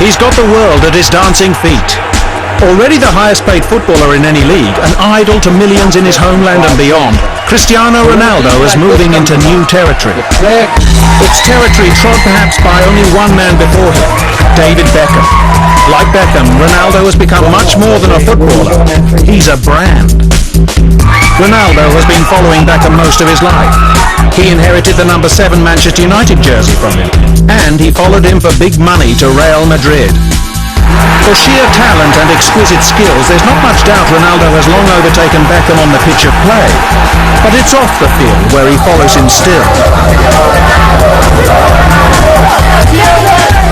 He's got the world at his dancing feet. Already the highest paid footballer in any league, an idol to millions in his homeland and beyond, Cristiano Ronaldo is moving into new territory. It's territory trod perhaps by only one man before him, David Beckham. Like Beckham, Ronaldo has become much more than a footballer. He's a brand. Ronaldo has been following Beckham most of his life. He inherited the number 7 Manchester United jersey from him, and he followed him for big money to Real Madrid. For sheer talent and exquisite skills, there's not much doubt Ronaldo has long overtaken Beckham on the pitch of play. But it's off the field where he follows him still.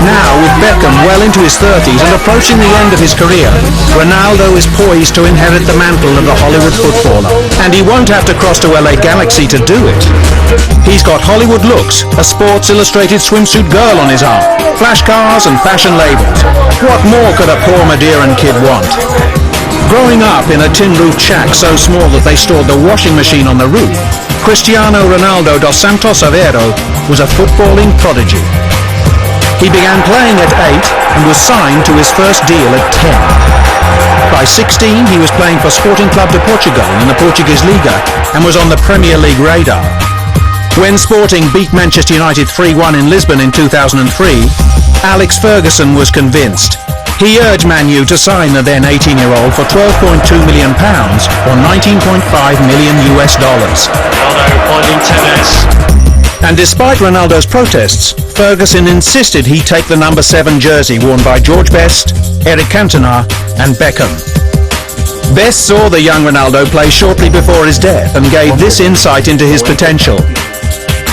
Now, with Beckham well into his 30s and approaching the end of his career, Ronaldo is poised to inherit the mantle of the Hollywood footballer. And he won't have to cross to LA Galaxy to do it. He's got Hollywood looks, a Sports Illustrated swimsuit girl on his arm, flash cars and fashion labels. What more could a poor Madeiran kid want? Growing up in a tin-roofed shack so small that they stored the washing machine on the roof, Cristiano Ronaldo dos Santos Aveiro was a footballing prodigy. He began playing at 8 and was signed to his first deal at 10. By 16 he was playing for Sporting Club de Portugal in the Portuguese Liga and was on the Premier League radar. When Sporting beat Manchester United 3-1 in Lisbon in 2003, Alex Ferguson was convinced. He urged Man U to sign the then 18-year-old for £12.2 million or $19.5 million. Ronaldo finding tennis. And despite Ronaldo's protests, Ferguson insisted he take the number 7 jersey worn by George Best, Eric Cantona and Beckham. Best saw the young Ronaldo play shortly before his death and gave this insight into his potential.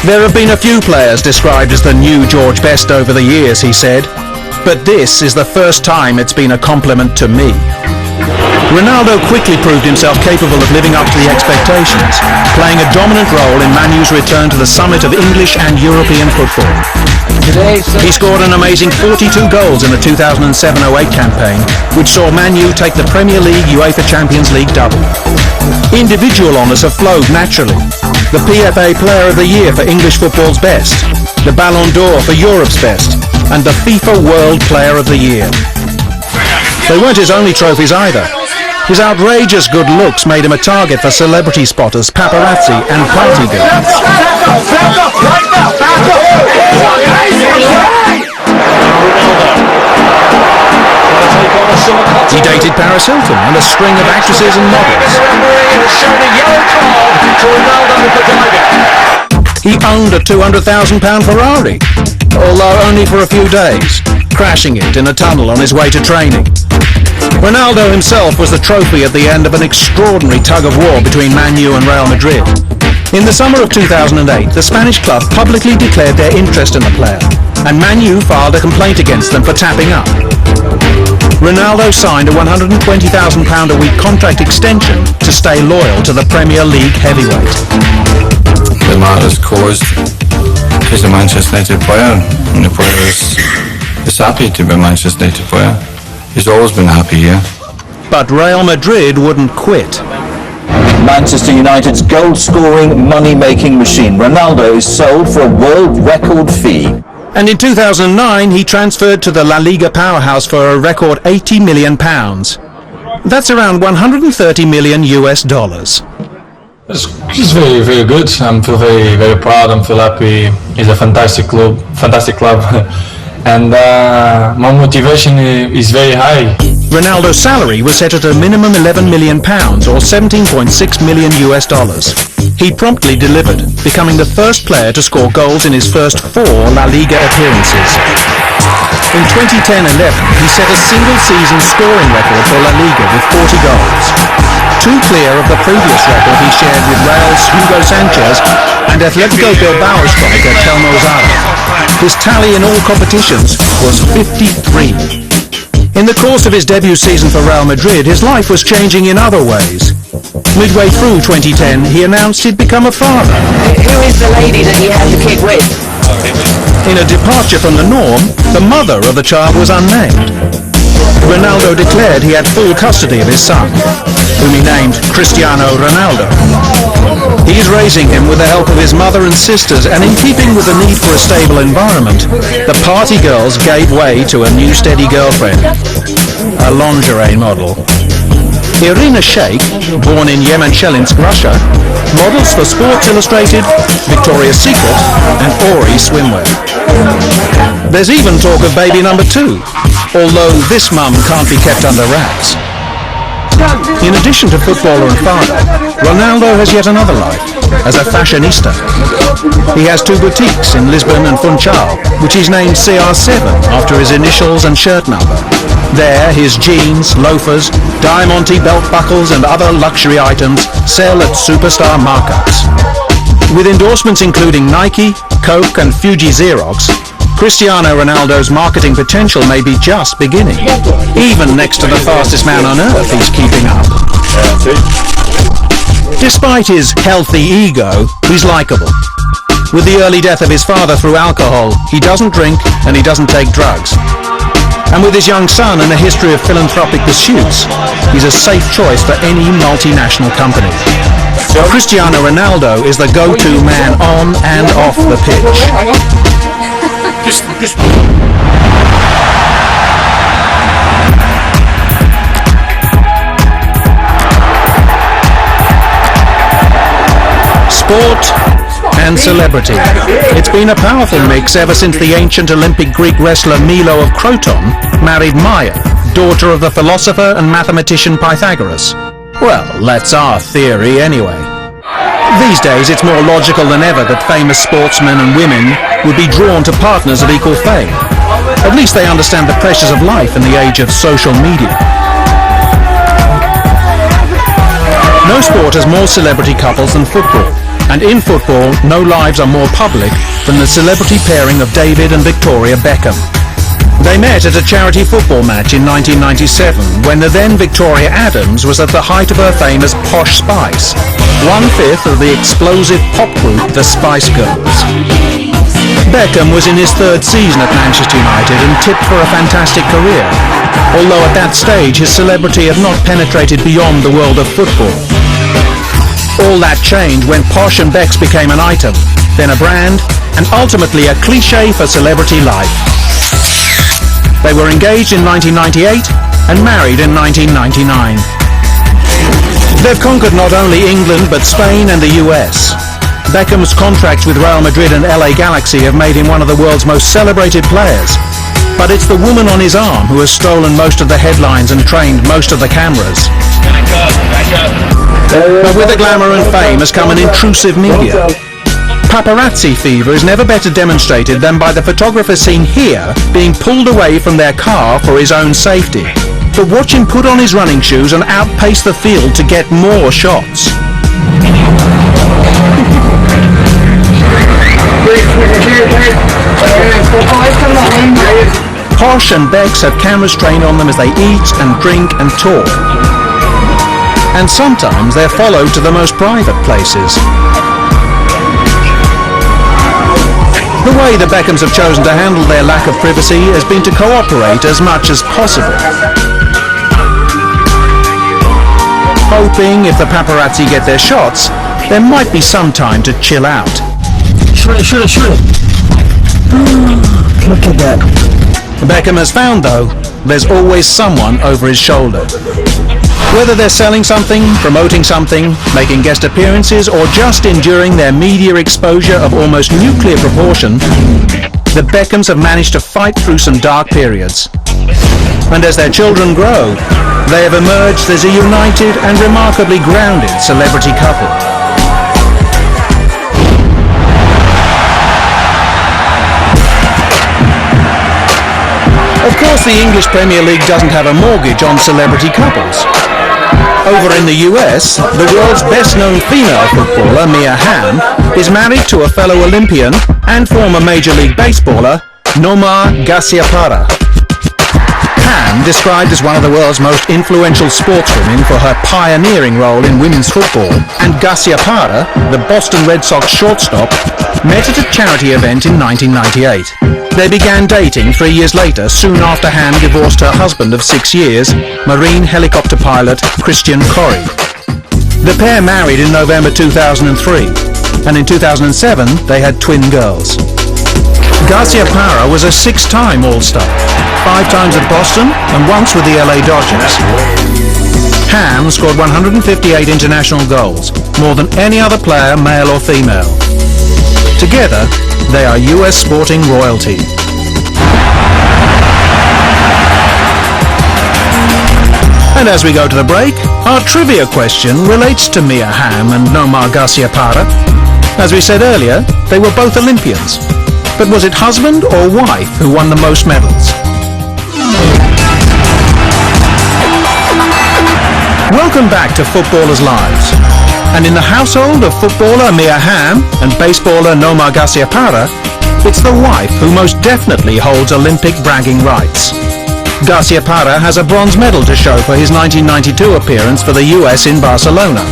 There have been a few players described as the new George Best over the years, he said, but this is the first time it's been a compliment to me. Ronaldo quickly proved himself capable of living up to the expectations, playing a dominant role in Man U's return to the summit of English and European football. He scored an amazing 42 goals in the 2007-08 campaign, which saw Man U take the Premier League UEFA Champions League double. Individual honours have flowed naturally. The PFA Player of the Year for English football's best, the Ballon d'Or for Europe's best, and the FIFA World Player of the Year. They weren't his only trophies either. His outrageous good looks made him a target for celebrity spotters, paparazzi and party goers. He dated Paris Hilton and a string of actresses and models. He owned a £200,000 Ferrari, although only for a few days, crashing it in a tunnel on his way to training. Ronaldo himself was the trophy at the end of an extraordinary tug-of-war between Man U and Real Madrid. In the summer of 2008, the Spanish club publicly declared their interest in the player, and Man U filed a complaint against them for tapping up. Ronaldo signed a £120,000 a week contract extension to stay loyal to the Premier League heavyweight. The matter is caused is a Manchester United player, and the player is happy to be a Manchester United player. He's always been happy here. But Real Madrid wouldn't quit. Manchester United's goal-scoring, money-making machine. Ronaldo is sold for a world record fee. And in 2009 he transferred to the La Liga powerhouse for a record £80 million. That's around $130 million. It's very, very good. I feel very, very proud. I feel happy. It's a fantastic club. And my motivation is very high. Ronaldo's salary was set at a minimum £11 million or $17.6 million. He promptly delivered, becoming the first player to score goals in his first 4 La Liga appearances. In 2010-11, he set a single-season scoring record for La Liga with 40 goals. 2 clear of the previous record he shared with Real's Hugo Sanchez and Atletico Bilbao striker Telmo Zarra. His tally in all competitions was 53. In the course of his debut season for Real Madrid, his life was changing in other ways. Midway through 2010, he announced he'd become a father. Who is the lady that he had the kid with? In a departure from the norm, the mother of the child was unnamed. Ronaldo declared he had full custody of his son, whom he named Cristiano Ronaldo. He's raised raising him with the help of his mother and sisters, and in keeping with the need for a stable environment, the party girls gave way to a new steady girlfriend, a lingerie model. Irina Shayk, born in Yemen-Chelinsk, Russia, models for Sports Illustrated, Victoria's Secret and Ori Swimwear. There's even talk of baby number 2, although this mum can't be kept under wraps. In addition to footballer and father, Ronaldo has yet another life, as a fashionista. He has 2 boutiques in Lisbon and Funchal, which he's named CR7 after his initials and shirt number. There, his jeans, loafers, Diamante belt buckles and other luxury items sell at superstar markups. With endorsements including Nike, Coke and Fuji Xerox, Cristiano Ronaldo's marketing potential may be just beginning. Even next to the fastest man on earth, he's keeping up. Despite his healthy ego, he's likeable. With the early death of his father through alcohol, he doesn't drink and he doesn't take drugs. And with his young son and a history of philanthropic pursuits, he's a safe choice for any multinational company. Cristiano Ronaldo is the go-to man on and off the pitch. Sport and celebrity. It's been a powerful mix ever since the ancient Olympic Greek wrestler Milo of Croton married Maya, daughter of the philosopher and mathematician Pythagoras. Well, that's our theory anyway. These days it's more logical than ever that famous sportsmen and women would be drawn to partners of equal fame. At least they understand the pressures of life in the age of social media. No sport has more celebrity couples than football. And in football, no lives are more public than the celebrity pairing of David and Victoria Beckham. They met at a charity football match in 1997 when the then Victoria Adams was at the height of her fame as Posh Spice, 1/5 of the explosive pop group the Spice Girls. Beckham was in his 3rd season at Manchester United and tipped for a fantastic career, although at that stage his celebrity had not penetrated beyond the world of football. All that changed when Posh and Becks became an item, then a brand, and ultimately a cliché for celebrity life. They were engaged in 1998 and married in 1999. They've conquered not only England but Spain and the US. Beckham's contracts with Real Madrid and LA Galaxy have made him one of the world's most celebrated players. But it's the woman on his arm who has stolen most of the headlines and trained most of the cameras. But with the glamour and fame has come an intrusive media. Paparazzi fever is never better demonstrated than by the photographer seen here being pulled away from their car for his own safety. But watch him put on his running shoes and outpace the field to get more shots. Posh and Becks have cameras trained on them as they eat and drink and talk. And sometimes they're followed to the most private places. The way the Beckhams have chosen to handle their lack of privacy has been to cooperate as much as possible, hoping if the paparazzi get their shots, there might be some time to chill out. Look at that. Beckham has found, though, there's always someone over his shoulder. Whether they're selling something, promoting something, making guest appearances, or just enduring their media exposure of almost nuclear proportion, the Beckhams have managed to fight through some dark periods. And as their children grow, they have emerged as a united and remarkably grounded celebrity couple. Of course, the English Premier League doesn't have a mortgage on celebrity couples. Over in the US, the world's best-known female footballer, Mia Hamm, is married to a fellow Olympian and former Major League baseballer, Nomar Garciaparra. Hamm, described as one of the world's most influential sportswomen for her pioneering role in women's football, and Garciaparra, the Boston Red Sox shortstop, met at a charity event in 1998. They began dating 3 years later, soon after Hamm divorced her husband of 6 years, Marine helicopter pilot Christian Corey. The pair married in November 2003, and in 2007 they had twin girls. Garcia Parra was a 6-time All-Star, 5 times at Boston and once with the LA Dodgers. Ham scored 158 international goals, more than any other player, male or female. Together, they are US sporting royalty. And as we go to the break, our trivia question relates to Mia Hamm and Nomar Garcia Parra. As we said earlier, they were both Olympians. But was it husband or wife who won the most medals? Welcome back to Footballers' Lives. And in the household of footballer Mia Hamm and baseballer Nomar Garcia Parra, it's the wife who most definitely holds Olympic bragging rights. Garcia Parra has a bronze medal to show for his 1992 appearance for the US in Barcelona,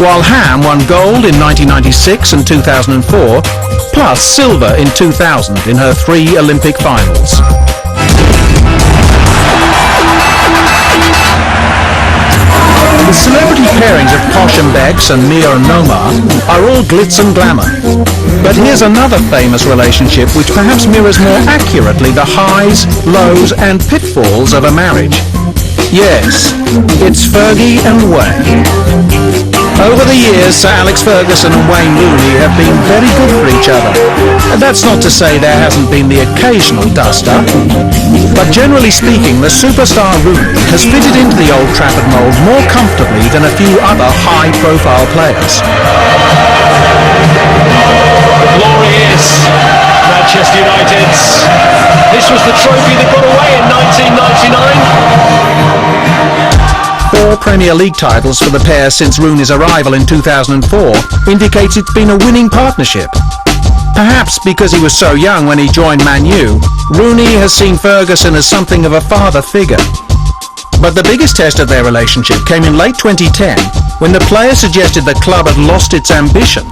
while Hamm won gold in 1996 and 2004, plus silver in 2000 in her 3 Olympic finals. The celebrity pairings of Posh and Bex and Mia and Nomar are all glitz and glamour. But here's another famous relationship which perhaps mirrors more accurately the highs, lows and pitfalls of a marriage. Yes, it's Fergie and Wayne. Over the years, Sir Alex Ferguson and Wayne Rooney have been very good for each other. And that's not to say there hasn't been the occasional dust-up. But generally speaking, the superstar Rooney has fitted into the Old Trafford mould more comfortably than a few other high-profile players. Glorious Manchester United's. This was the trophy that got away in 1999. 4 Premier League titles for the pair since Rooney's arrival in 2004 indicates it's been a winning partnership. Perhaps because he was so young when he joined Man U, Rooney has seen Ferguson as something of a father figure. But the biggest test of their relationship came in late 2010 when the player suggested the club had lost its ambition.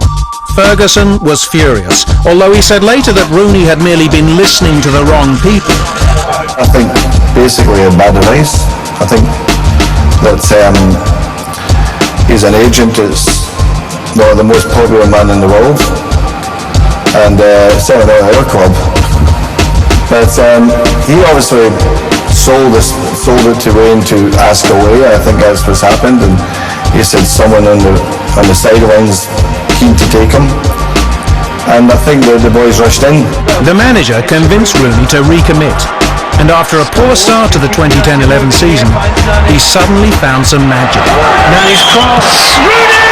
Ferguson was furious, although he said later that Rooney had merely been listening to the wrong people. I think basically a bad advice. I think that he's an agent that's one of the most popular men in the world, and certainly not our club. But he obviously sold it to Wayne to ask away. I think that's what's happened, and he said someone on the sidelines keen to take him, and I think the boys rushed in. The manager convinced Rooney to recommit, and after a poor start to the 2010-11 season, he suddenly found some magic. Now his cross. Rooney!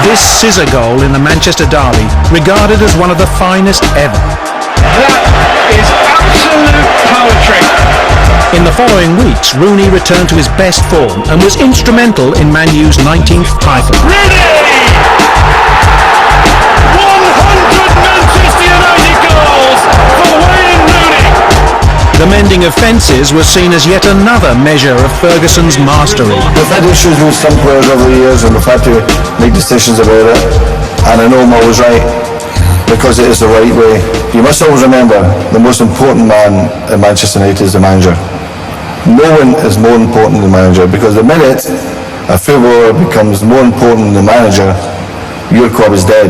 This scissor goal in the Manchester derby, regarded as one of the finest ever. That is absolute poetry. In the following weeks, Rooney returned to his best form and was instrumental in Man U's 19th title. Rooney! 100 Manchester United goals for Wayne Rooney. The mending of fences was seen as yet another measure of Ferguson's mastery. We've had issues with some players over the years, and we've had to make decisions about it, and I know I'm always right because it is the right way. You must always remember the most important man at Manchester United is the manager. No one is more important than the manager, because the minute a footballer becomes more important than the manager, your club is dead.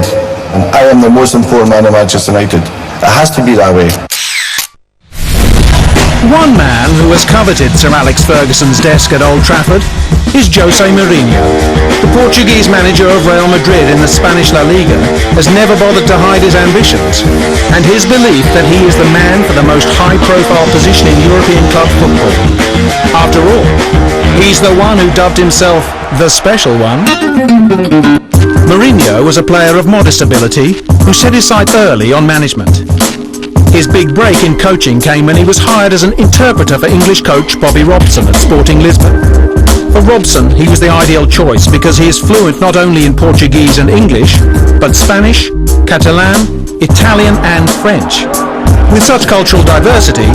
And I am the most important man at Manchester United. It has to be that way. One man who has coveted Sir Alex Ferguson's desk at Old Trafford is Jose Mourinho. The Portuguese manager of Real Madrid in the Spanish La Liga has never bothered to hide his ambitions, and his belief that he is the man for the most high-profile position in European club football. After all, he's the one who dubbed himself the Special One. Mourinho was a player of modest ability who set his sights early on management. His big break in coaching came when he was hired as an interpreter for English coach Bobby Robson at Sporting Lisbon. For Robson, he was the ideal choice because he is fluent not only in Portuguese and English, but Spanish, Catalan, Italian and French. With such cultural diversity,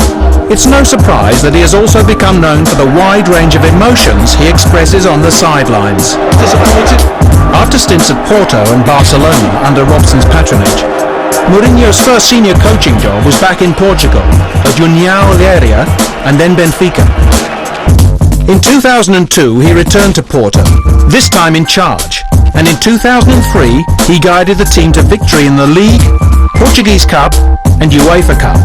it's no surprise that he has also become known for the wide range of emotions he expresses on the sidelines. Disappointed. After stints at Porto and Barcelona under Robson's patronage, Mourinho's first senior coaching job was back in Portugal at União Leiria and then Benfica. In 2002 he returned to Porto, this time in charge, and in 2003 he guided the team to victory in the League, Portuguese Cup and UEFA Cup.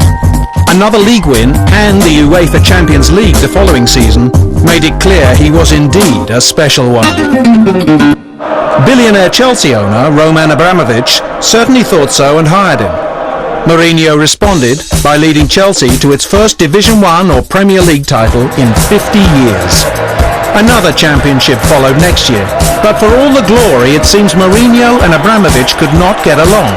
Another league win and the UEFA Champions League the following season made it clear he was indeed a special one. Billionaire Chelsea owner Roman Abramovich certainly thought so and hired him. Mourinho responded by leading Chelsea to its first Division 1 or Premier League title in 50 years. Another championship followed next year, but for all the glory it seems Mourinho and Abramovich could not get along.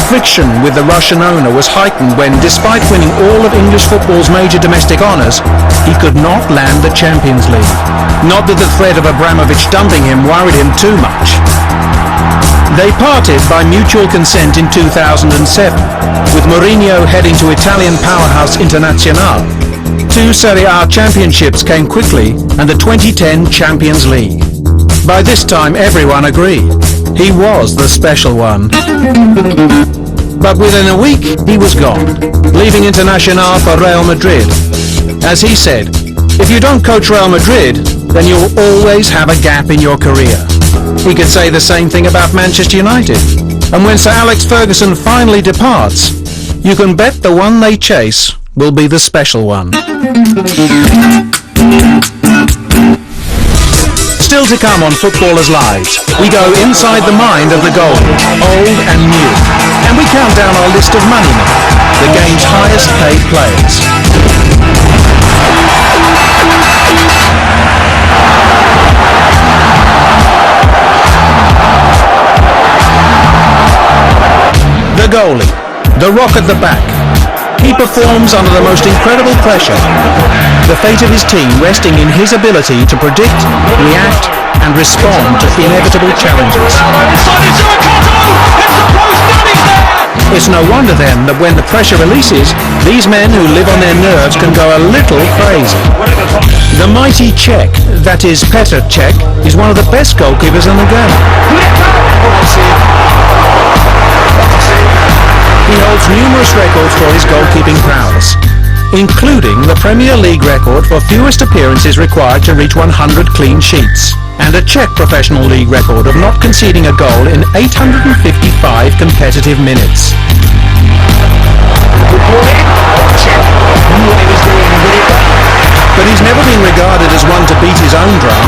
Friction with the Russian owner was heightened when, despite winning all of English football's major domestic honours, he could not land the Champions League. Not that the threat of Abramovich dumping him worried him too much. They parted by mutual consent in 2007, with Mourinho heading to Italian powerhouse Internazionale. 2 Serie A championships came quickly and the 2010 Champions League. By this time everyone agreed. He was the special one. But within a week he was gone, leaving Internazionale for Real Madrid. As he said, if you don't coach Real Madrid, then you'll always have a gap in your career. He could say the same thing about Manchester United. And when Sir Alex Ferguson finally departs, you can bet the one they chase will be the special one. Still to come on Footballers' Lives, we go inside the mind of the goalie, old and new, and we count down our list of money men, the game's highest paid players. The goalie, the rock at the back. He performs under the most incredible pressure, the fate of his team resting in his ability to predict, react and respond to inevitable challenges. It's no wonder then that when the pressure releases, these men who live on their nerves can go a little crazy. The mighty Czech, that is Petr Cech, is one of the best goalkeepers in the game. He holds numerous records for his goalkeeping prowess, including the Premier League record for fewest appearances required to reach 100 clean sheets, and a Czech Professional League record of not conceding a goal in 855 competitive minutes. But he's never been regarded as one to beat his own drum,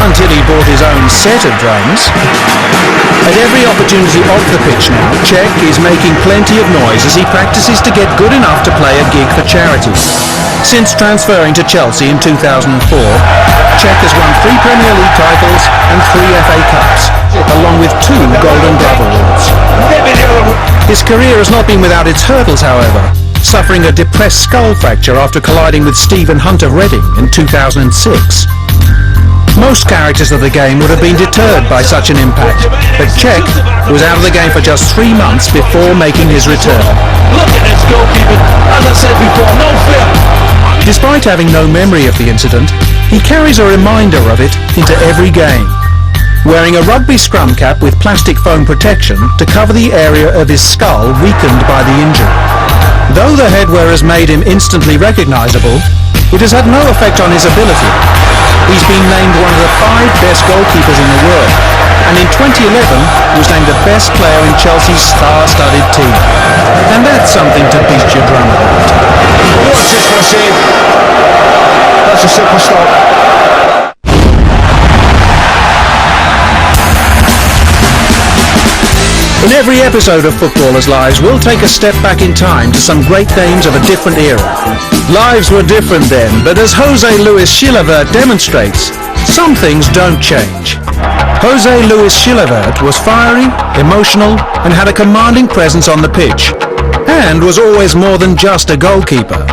until he bought his own set of drums. At every opportunity off the pitch now, Cech is making plenty of noise as he practices to get good enough to play a gig for charity. Since transferring to Chelsea in 2004, Cech has won 3 Premier League titles and 3 FA Cups, along with 2 Golden Glove Awards. His career has not been without its hurdles, however, suffering a depressed skull fracture after colliding with Stephen Hunt of Reading in 2006. Most characters of the game would have been deterred by such an impact, but Cech was out of the game for just 3 months before making his return. Look at this goalkeeping, as I said before, no fear. Despite having no memory of the incident, he carries a reminder of it into every game, wearing a rugby scrum cap with plastic foam protection to cover the area of his skull weakened by the injury. Though the headwear has made him instantly recognisable, it has had no effect on his ability. He's been named one of the 5 best goalkeepers in the world, and in 2011 was named the best player in Chelsea's star-studded team. And that's something to beat your drum about. Watch this for a save. That's a superstar. In every episode of Footballers' Lives, we'll take a step back in time to some great names of a different era. Lives were different then, but as Jose Luis Chilavert demonstrates, some things don't change. Jose Luis Chilavert was fiery, emotional, and had a commanding presence on the pitch, and was always more than just a goalkeeper.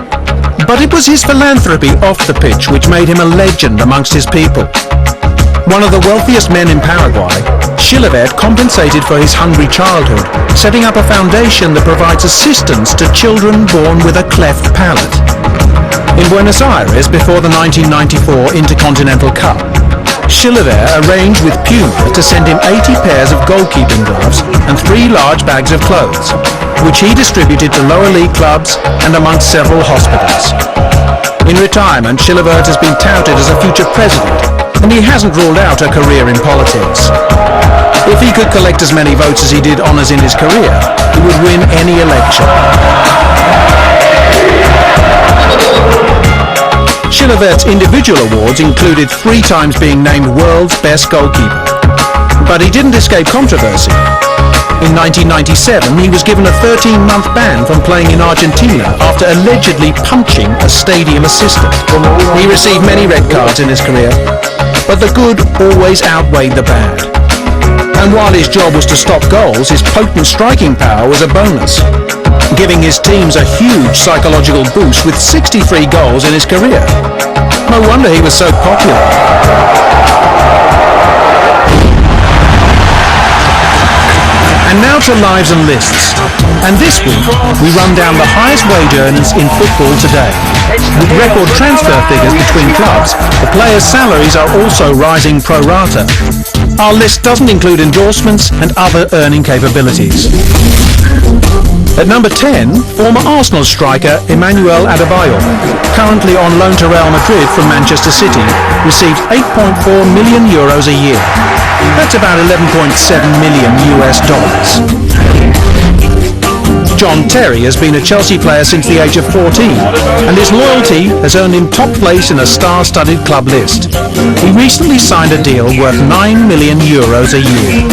But it was his philanthropy off the pitch which made him a legend amongst his people. One of the wealthiest men in Paraguay, Chilavert compensated for his hungry childhood, setting up a foundation that provides assistance to children born with a cleft palate. In Buenos Aires, before the 1994 Intercontinental Cup, Chilavert arranged with Puma to send him 80 pairs of goalkeeping gloves and 3 large bags of clothes, which he distributed to lower league clubs and amongst several hospitals. In retirement, Chilavert has been touted as a future president, and he hasn't ruled out a career in politics. If he could collect as many votes as he did honours in his career, he would win any election. Chilavert's individual awards included 3 times being named world's best goalkeeper. But he didn't escape controversy. In 1997, he was given a 13-month ban from playing in Argentina after allegedly punching a stadium assistant. He received many red cards in his career, but the good always outweighed the bad. And while his job was to stop goals, his potent striking power was a bonus, giving his teams a huge psychological boost with 63 goals in his career. No wonder he was so popular. And now to lives and lists. And this week, we run down the highest wage earners in football today. With record transfer figures between clubs, the players' salaries are also rising pro rata. Our list doesn't include endorsements and other earning capabilities. At number 10, former Arsenal striker Emmanuel Adebayor, currently on loan to Real Madrid from Manchester City, receives €8.4 million a year. That's about $11.7 million US. John Terry has been a Chelsea player since the age of 14, and his loyalty has earned him top place in a star-studded club list. He recently signed a deal worth €9 million a year.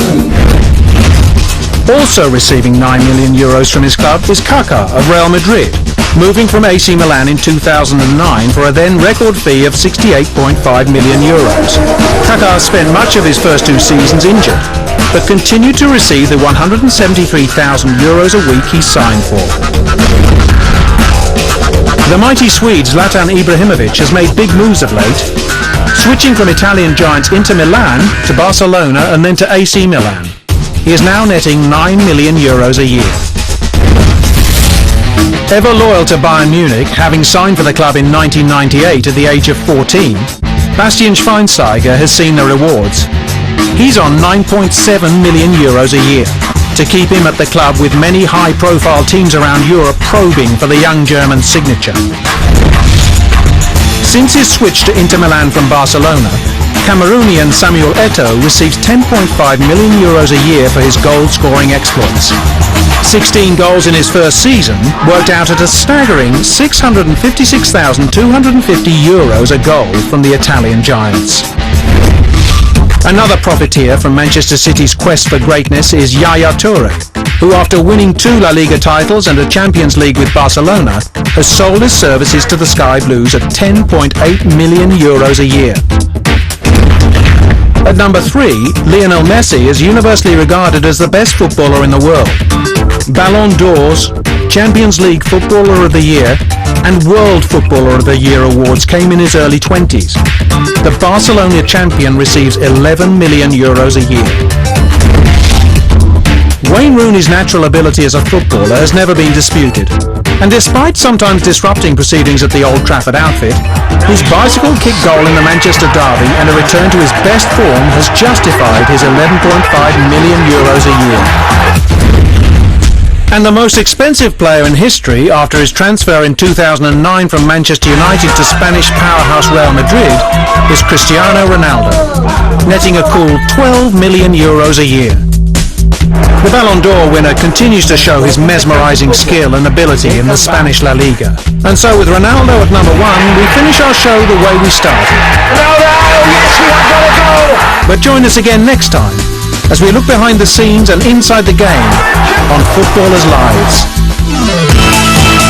Also receiving €9 million from his club is Kaká of Real Madrid, moving from AC Milan in 2009 for a then record fee of €68.5 million. Kaká spent much of his first 2 seasons injured, but continued to receive the €173,000 a week he signed for. The mighty Swede Zlatan Ibrahimovic has made big moves of late, switching from Italian giants Inter Milan to Barcelona and then to AC Milan. He is now netting €9 million a year. Ever loyal to Bayern Munich, having signed for the club in 1998 at the age of 14, Bastian Schweinsteiger has seen the rewards. He's on €9.7 million a year, to keep him at the club with many high-profile teams around Europe probing for the young German signature. Since his switch to Inter Milan from Barcelona, Cameroonian Samuel Eto'o receives €10.5 million a year for his goal-scoring exploits. 16 goals in his first season worked out at a staggering €656,250 a goal from the Italian giants. Another profiteer from Manchester City's quest for greatness is Yaya Toure, who after winning 2 La Liga titles and a Champions League with Barcelona, has sold his services to the Sky Blues at €10.8 million a year. At number 3, Lionel Messi is universally regarded as the best footballer in the world. Ballon d'Ors, Champions League Footballer of the Year, and World Footballer of the Year awards came in his early 20s. The Barcelona champion receives €11 million a year. Wayne Rooney's natural ability as a footballer has never been disputed, and despite sometimes disrupting proceedings at the Old Trafford outfit, his bicycle kick goal in the Manchester derby and a return to his best form has justified his €11.5 million a year. And the most expensive player in history after his transfer in 2009 from Manchester United to Spanish powerhouse Real Madrid is Cristiano Ronaldo, netting a cool €12 million a year. The Ballon d'Or winner continues to show his mesmerizing skill and ability in the Spanish La Liga. And so with Ronaldo at number 1, we finish our show the way we started. Ronaldo! Yes, we have got a goal! But join us again next time as we look behind the scenes and inside the game on Footballers' Lives.